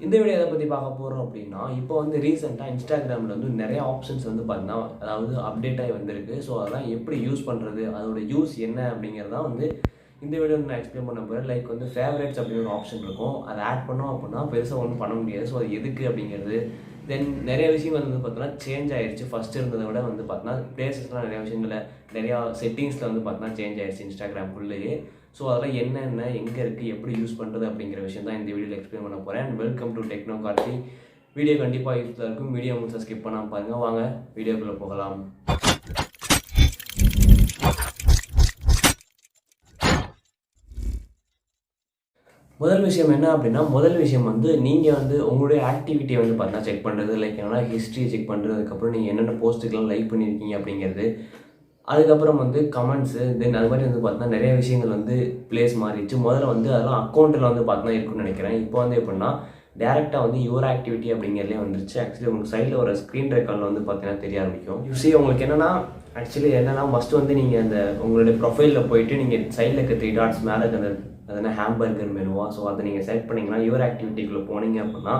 இந்த வீடியோ எதை பற்றி பார்க்க போகிறோம் அப்படின்னா, இப்போ வந்து ரீசெண்டாக இன்ஸ்டாகிராமில் வந்து நிறைய ஆப்ஷன்ஸ் வந்து பார்த்தீங்கன்னா, அதாவது அப்டேட் ஆகி வந்திருக்கு. ஸோ அதெல்லாம் எப்படி யூஸ் பண்ணுறது, அதோட யூஸ் என்ன அப்படிங்கிறதான் வந்து இந்த வீடியோ நான் எக்ஸ்பிளைன் பண்ண போகிறேன். லைக் வந்து ஃபேவரேட்ஸ் அப்படின்னு ஒரு ஆப்ஷன் இருக்கும். அதை ஆட் பண்ணோம் அப்படின்னா பெருசாக ஒன்றும் பண்ண முடியாது. ஸோ அது எதுக்கு அப்படிங்கிறது. தென் நிறைய விஷயங்கள் வந்து பார்த்தோன்னா சேஞ்ச் ஆயிடுச்சு. ஃபஸ்ட் இருந்ததை விட வந்து பார்த்தோன்னா பிளேசஸ்லாம் நிறைய விஷயங்களில் நிறையா செட்டிங்ஸில் வந்து பார்த்தோன்னா சேஞ்ச் ஆயிடுச்சு இன்ஸ்டாகிராம்குள்ளேயே. ஸோ அதெல்லாம் என்னென்ன எங்கே இருக்குது எப்படி யூஸ் பண்ணுறது அப்படிங்கிற விஷயம் தான் இந்த வீடியோவில் எக்ஸ்பிளைன் பண்ண போகிறேன். And welcome to techno Karthi. Video கண்டிப்பாக யூஸ்ஃபுல்லாக இருக்கும். வீடியோ முழுசாக ஸ்கிப் பண்ணாமல் பாருங்கள். வாங்க வீடியோக்குள்ளே போகலாம். முதல் விஷயம் என்ன அப்படின்னா, முதல் விஷயம் வந்து நீங்கள் வந்து உங்களுடைய ஆக்டிவிட்டியை வந்து பார்த்தா செக் பண்ணுறது. லைக் என்னன்னா ஹிஸ்ட்ரியை செக் பண்ணுறது. அதுக்கப்புறம் நீங்கள் என்னென்ன போஸ்ட்டுக்கெல்லாம் லைக் பண்ணியிருக்கீங்க அப்படிங்கிறது. அதுக்கப்புறம் வந்து கமெண்ட்ஸு. தென் அது மாதிரி வந்து பார்த்தீங்கன்னா நிறைய விஷயங்கள் வந்து பிளேஸ் மாறிடுச்சு. முதல்ல வந்து அதெல்லாம் அக்கௌண்ட்டில் வந்து பார்த்தீங்கன்னா இருக்குன்னு நினைக்கிறேன். இப்போ வந்து எப்படின்னா டேரெக்டாக வந்து யுவர் ஆக்டிவிட்டி அப்படிங்கிறதே வந்துருச்சு. ஆக்சுவலி உங்களுக்கு சைடில் ஒரு ஸ்க்ரீன் ரெக்கார்டில் வந்து பார்த்தீங்கன்னா தெரிய ஆரம்பிக்கும். யூசி உங்களுக்கு என்னென்னா ஃபஸ்ட்டு வந்து நீங்கள் அந்த உங்களுடைய ப்ரொஃபைலில் போயிட்டு நீங்கள் சைடில் இருக்க 3 டாட்ஸ் மேலே அந்த அதனால் ஹேம்பர்கர் மெனுவா. ஸோ அதை நீங்கள் செலக்ட் பண்ணிங்கன்னா யுவர் ஆக்டிவிட்டிக்குள்ளே போனீங்க அப்படின்னா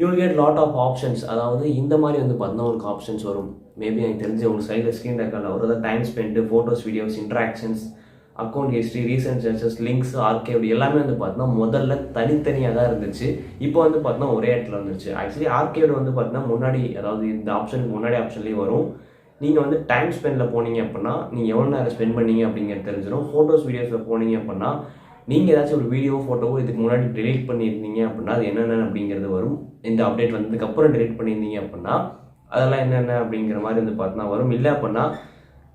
you get lot of options. அதாவது இந்த மாதிரி வந்து பார்த்தீங்கன்னா உங்களுக்கு ஆப்ஷன்ஸ் வரும். மேபி எனக்கு தெரிஞ்சு உங்களுக்கு சைடில் ஸ்க்ரீன் ரெக்கார்டில் ஒரு time spend, photos, videos, interactions, account history, recent searches, links, archive எல்லாமே வந்து பார்த்தீங்கன்னா முதல்ல தனித்தனியாக தான் இருந்துச்சு. இப்போ வந்து பார்த்தீங்கன்னா ஒரே இடத்துல வந்துருச்சு. ஆக்சுவலி ஆர்கேவ் வந்து பார்த்தீங்கன்னா முன்னாடி, அதாவது இந்த ஆப்ஷனுக்கு முன்னாடி ஆப்ஷன்லேயே வரும். நீங்கள் வந்து டைம் ஸ்பெண்டில் போனீங்க அப்படின்னா நீங்கள் எவ்வளோ நேரம் ஸ்பெண்ட் பண்ணீங்க அப்படிங்கிறது தெரிஞ்சிடும். ஃபோட்டோஸ், வீடியோஸில் போனீங்க அப்படின்னா நீங்கள் ஏதாச்சும் ஒரு வீடியோ, ஃபோட்டோவோ இதுக்கு முன்னாடி டெலீட் பண்ணியிருந்தீங்க அப்படின்னா அது என்னென்ன அப்படிங்கிறது வரும். இந்த அப்டேட் வந்ததுக்கப்புறம் டெலீட் பண்ணியிருந்தீங்க அப்படின்னா அதெல்லாம் என்னென்ன அப்படிங்கிற மாதிரி வந்து பார்த்தீங்கன்னா வரும். இல்லை அப்படின்னா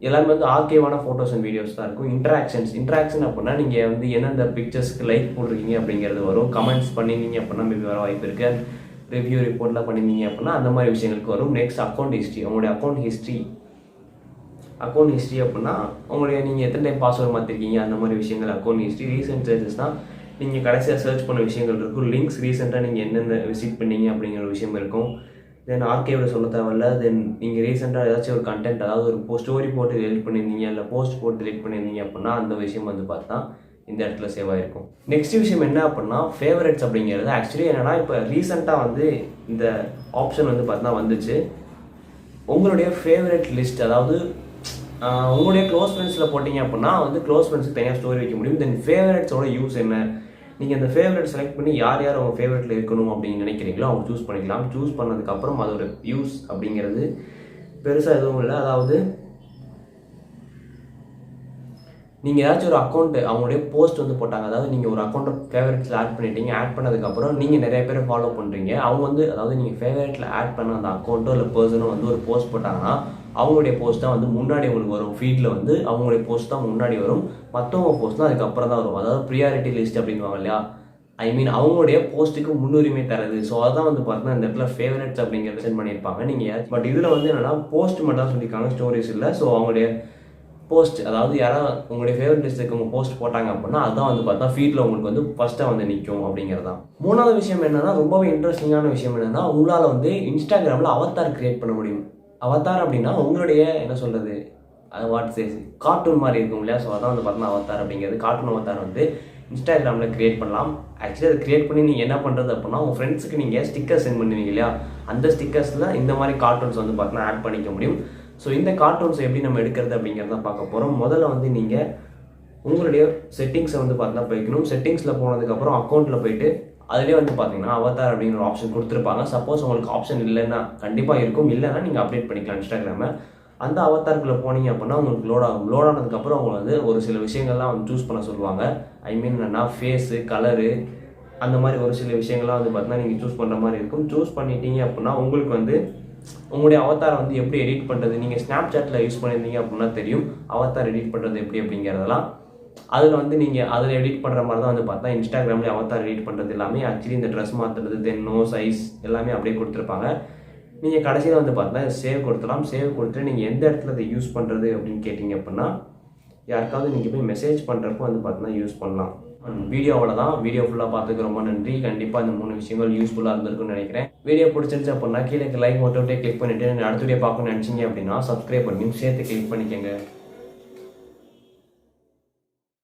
எல்லாமே வந்து ஆர்கேவான ஃபோட்டோஸ் அண்ட் வீடியோஸ் தான் இருக்கும். இன்ட்ராக்ஷன் அப்படின்னா நீங்கள் வந்து எந்தெந்த பிக்சர்ஸ்க்கு லைக் போடுறீங்க அப்படிங்கிறது வரும். கமெண்ட்ஸ் பண்ணியிருந்தீங்க அப்படின்னா மேபி வர வாய்ப்பு இருக்குது. ரிவ்யூ ரிப்போர்ட்லாம் பண்ணியிருந்தீங்க அப்படின்னா அந்த மாதிரி விஷயங்களுக்கு வரும். Next account history. உங்களுடைய அக்கௌண்ட் ஹிஸ்ட்ரி அப்படின்னா உங்களுடைய நீங்கள் எத்தனை டைம் பாஸ்வேர்டு மாற்றிருக்கீங்க அந்த மாதிரி விஷயங்கள் அக்கௌண்ட் ஹிஸ்ட்ரி. ரீசெண்ட் சர்ச்சஸ் தான் நீங்கள் கடைசியாக சர்ச் பண்ண விஷயங்கள் இருக்கும். லிங்க்ஸ் ரீசெண்டாக நீங்கள் என்னென்ன விசிட் பண்ணீங்க அப்படிங்கிற விஷயம் இருக்கும். தென் ஆர்கேவில் சொல்ல தேவையில்ல. தென் நீங்கள் ரீசெண்டாக ஏதாச்சும் ஒரு கண்டென்ட், அதாவது ஒரு ஸ்டோரி போட்டு டெலிட் பண்ணியிருந்தீங்க, இல்லை போஸ்ட் போட்டு டெலிட் பண்ணியிருந்தீங்க அப்படின்னா அந்த விஷயம் வந்து பார்த்தா இந்த இடத்துல சேவ் ஆகிருக்கும். நெக்ஸ்ட் விஷயம் என்ன அப்படின்னா ஃபேவரட்ஸ் அப்படிங்கிறது. ஆக்சுவலி என்னென்னா இப்போ ரீசெண்டாக வந்து இந்த ஆப்ஷன் வந்து பார்த்தா வந்துச்சு. உங்களுடைய ஃபேவரட் லிஸ்ட், அதாவது உங்களுடைய க்ளோஸ் ஃப்ரெண்ட்ஸில் போட்டிங்க அப்படின்னா வந்து க்ளோஸ் ஃப்ரெண்ட்ஸுக்கு தனியாக ஸ்டோரி வைக்க முடியும். தென் ஃபேவரட்ஸோட யூஸ் என்ன, நீங்கள் அந்த ஃபேவரட் செலக்ட் பண்ணி யார் யார் அவங்க ஃபேவரட்டில் இருக்கணும் அப்படின்னு நினைக்கிறீங்களோ அவங்க சூஸ் பண்ணிக்கலாம். சூஸ் பண்ணதுக்கப்புறம் அதோட யூஸ் அப்படிங்கிறது பெருசாக எதுவும் இல்லை. அதாவது நீங்கள் ஏதாச்சும் ஒரு அக்கௌண்ட்டு அவங்களுடைய போஸ்ட் வந்து போட்டாங்க, அதாவது நீங்கள் ஒரு அக்கௌண்ட்டை ஃபேவரட்ஸில் ஆட் பண்ணிட்டீங்க. ஆட் பண்ணதுக்கப்புறம் நீங்கள் நிறைய பேரை ஃபாலோ பண்ணுறீங்க. அவங்க வந்து, அதாவது நீங்கள் ஃபேவரட்டில் ஆட் பண்ண அந்த அக்கௌண்ட்டோ இல்லை பர்சனோ வந்து ஒரு போஸ்ட் போட்டாங்கன்னா அவங்களுடைய போஸ்ட் தான் வந்து முன்னாடி உங்களுக்கு வரும். ஃபீல்டில் வந்து அவங்களுடைய போஸ்ட் தான் முன்னாடி வரும். மற்றவங்க போஸ்ட் தான் அதுக்கப்புறம் தான் வரும். அதாவது ப்ரியாரிட்டி லிஸ்ட் அப்படின்வாங்க இல்லையா, அவங்களுடைய போஸ்ட்டுக்கு முன்னுரிமை தரது. ஸோ அதான் வந்து பார்த்தீங்கன்னா இந்த இடத்துல ஃபேவரட்ஸ் அப்படிங்கிறத சென்ட் பண்ணியிருப்பாங்க நீங்கள். பட் இதில் வந்து என்னென்னா போஸ்ட் மட்டும் தான் சொல்லியிருக்காங்க, ஸ்டோரிஸ் இல்லை. ஸோ அவங்களுடைய போஸ்ட், அதாவது யாராவது உங்களுடைய ஃபேவரட் லிஸ்ட்டுக்கு உங்கள் போஸ்ட் போட்டாங்க அப்படின்னா அதுதான் வந்து பார்த்தா ஃபீல்டில் உங்களுக்கு வந்து ஃபஸ்ட்டாக வந்து நிற்கும் அப்படிங்கிறது தான். மூணாவது விஷயம் என்னென்னா, ரொம்பவே இன்ட்ரெஸ்டிங்கான விஷயம் என்னென்னா, உங்களால் வந்து இன்ஸ்டாகிராமில் அவத்தார் கிரியேட் பண்ண முடியும். அவத்தார் அப்படின்னா உங்களுடைய என்ன சொல்கிறது, கார்ட்டூன் மாதிரி இருக்கும் இல்லையா. ஸோ அதான் வந்து பார்த்தீங்கன்னா அவத்தார் அப்படிங்கிறது. கார்ட்டூன் அவத்தார் வந்து இன்ஸ்டாகிராமில் க்ரியேட் பண்ணலாம். ஆக்சுவலி அதை க்ரியேட் பண்ணி நீங்கள் என்ன பண்ணுறது அப்படின்னா உங்கள் ஃப்ரெண்ட்ஸுக்கு நீங்கள் ஸ்டிக்கர் சென்ட் பண்ணுவீங்க இல்லையா, அந்த ஸ்டிக்கர்ஸில் இந்த மாதிரி கார்ட்டூன்ஸ் வந்து பார்த்தீங்கன்னா ஆட் பண்ணிக்க முடியும். ஸோ இந்த கார்ட்டூன்ஸ் எப்படி நம்ம எடுக்கிறது அப்படிங்கிறத பார்க்க போகிறோம். முதல்ல வந்து நீங்கள் உங்களுடைய செட்டிங்ஸை வந்து பார்த்தீங்கன்னா போய்க்கணும். செட்டிங்ஸில் போனதுக்கப்புறம் அக்கௌண்ட்டில் போயிட்டு அதிலே வந்து பார்த்தீங்கன்னா அவதார் அப்படிங்கிற ஒரு ஆப்ஷன் கொடுத்துருப்பாங்க. சப்போஸ் உங்களுக்கு ஆப்ஷன் இல்லைன்னா கண்டிப்பாக இருக்கும், இல்லைன்னா நீங்கள் அப்டேட் பண்ணிக்கலாம் இன்ஸ்டாகிராமை. அந்த அவதாருக்குள்ளே போனீங்க அப்படின்னா உங்களுக்கு லோட் ஆகும். லோட் ஆனதுக்கப்புறம் அவங்க வந்து ஒரு சில விஷயங்கள்லாம் வந்து சூஸ் பண்ண சொல்லுவாங்க. என்னென்னா ஃபேஸு, கலரு, அந்த மாதிரி ஒரு சில விஷயங்கள்லாம் வந்து பார்த்தீங்கன்னா நீங்கள் சூஸ் பண்ணுற மாதிரி இருக்கும். சூஸ் பண்ணிட்டீங்க அப்படின்னா உங்களுக்கு வந்து உங்களுடைய அவதாரை வந்து எப்படி எடிட் பண்ணுறது, நீங்கள் ஸ்னாப்சாட்டில் யூஸ் பண்ணியிருந்தீங்க அப்படின்னா தெரியும் அவதார் எடிட் பண்ணுறது எப்படி அப்படிங்கிறதெல்லாம். அதில் வந்து நீங்கள் அதில் எடிட் பண்ணுற மாதிரி தான் வந்து பார்த்தா இன்ஸ்டாகிராமில் அவதார் எடிட் பண்ணுறது எல்லாமே. ஆக்சுவலி இந்த ட்ரெஸ் மாற்றுறது, தென் நோ சைஸ் எல்லாமே அப்படியே கொடுத்துருப்பாங்க. நீங்கள் கடைசியில் வந்து பார்த்தா சேவ் கொடுத்துலாம். சேவ் கொடுத்துட்டு நீங்கள் எந்த இடத்துல அதை யூஸ் பண்ணுறது அப்படின்னு கேட்டிங்க அப்படின்னா யாருக்காவது நீங்கள் போய் மெசேஜ் பண்ணுறப்போ வந்து பார்த்தீங்கன்னா யூஸ் பண்ணலாம். வீடியோவில் தான். வீடியோ ஃபுல்லாக பார்த்துக்கு ரொம்ப நன்றி. கண்டிப்பாக இந்த 3 விஷயங்கள் யூஸ்ஃபுல்லாக இருந்திருக்குன்னு நினைக்கிறேன். வீடியோ பிடிச்சிருந்துச்சு அப்படின்னா கீழே லைக் மட்டும் கிளிக் பண்ணிவிட்டு அடுத்த வீடியோ பார்க்கணும்னு நினச்சிங்க அப்படின்னா சப்ஸ்கிரைப் பண்ணி சேர்த்து கிளிக் பண்ணிக்கோங்க.